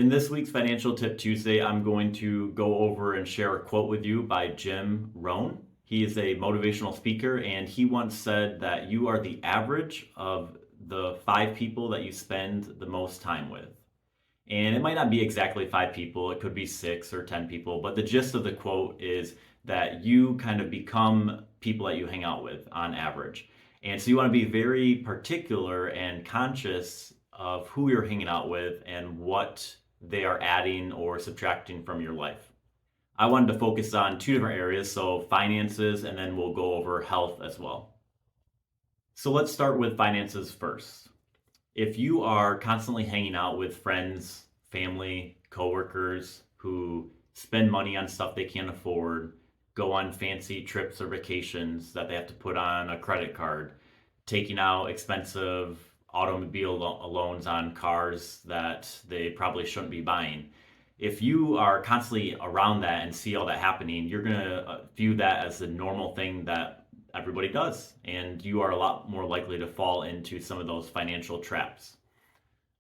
In this week's Financial Tip Tuesday, I'm going to go over and share a quote with you by Jim Rohn. He is a motivational speaker, and he once said that you are the average of the 5 people that you spend the most time with. And it might not be exactly 5 people, it could be 6 or 10 people, but the gist of the quote is that you kind of become people that you hang out with on average. And so you want to be very particular and conscious of who you're hanging out with and what they are adding or subtracting from your life. I wanted to focus on 2 different areas, so finances, and then we'll go over health as well. So let's start with finances first. If you are constantly hanging out with friends, family, coworkers who spend money on stuff they can't afford, go on fancy trips or vacations that they have to put on a credit card, taking out expensive automobile loans on cars that they probably shouldn't be buying. If you are constantly around that and see all that happening, you're going to view that as the normal thing that everybody does, and you are a lot more likely to fall into some of those financial traps.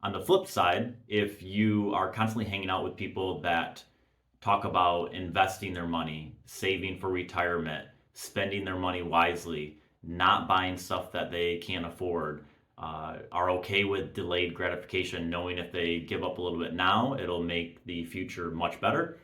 On the flip side, if you are constantly hanging out with people that talk about investing their money, saving for retirement, spending their money wisely, not buying stuff that they can't afford, are okay with delayed gratification, knowing if they give up a little bit now, it'll make the future much better,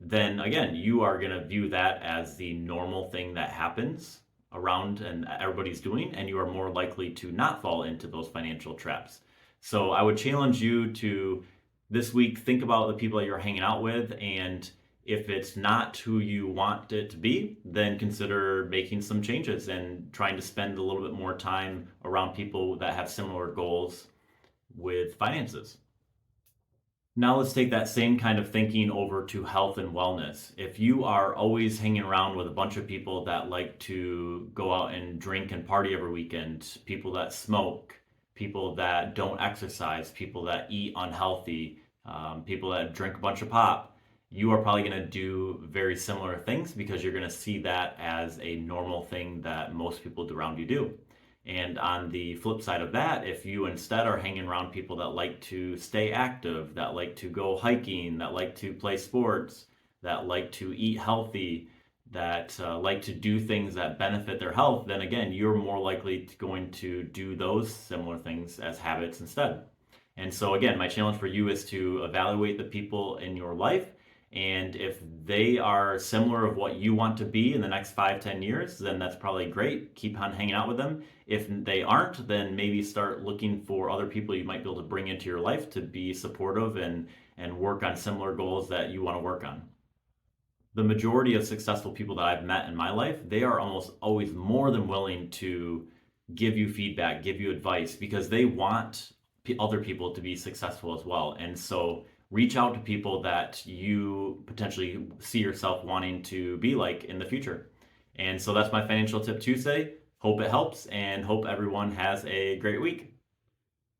then again, you are going to view that as the normal thing that happens around and everybody's doing, and you are more likely to not fall into those financial traps. So I would challenge you to this week think about the people that you're hanging out with, and if it's not who you want it to be, then consider making some changes and trying to spend a little bit more time around people that have similar goals with finances. Now let's take that same kind of thinking over to health and wellness. If you are always hanging around with a bunch of people that like to go out and drink and party every weekend, people that smoke, people that don't exercise, people that eat unhealthy, people that drink a bunch of pop, you are probably going to do very similar things because you're going to see that as a normal thing that most people around you do. And on the flip side of that, if you instead are hanging around people that like to stay active, that like to go hiking, that like to play sports, that like to eat healthy, that like to do things that benefit their health, then again, you're more likely going to do those similar things as habits instead. And so again, my challenge for you is to evaluate the people in your life, and if they are similar of what you want to be in the next 5, 10 years, then that's probably great. Keep on hanging out with them. If they aren't, then maybe start looking for other people you might be able to bring into your life to be supportive and work on similar goals that you want to work on. The majority of successful people that I've met in my life, they are almost always more than willing to give you feedback, give you advice, because they want other people to be successful as well. And so reach out to people that you potentially see yourself wanting to be like in the future. And so that's my Financial Tip Tuesday. Hope it helps, and hope everyone has a great week.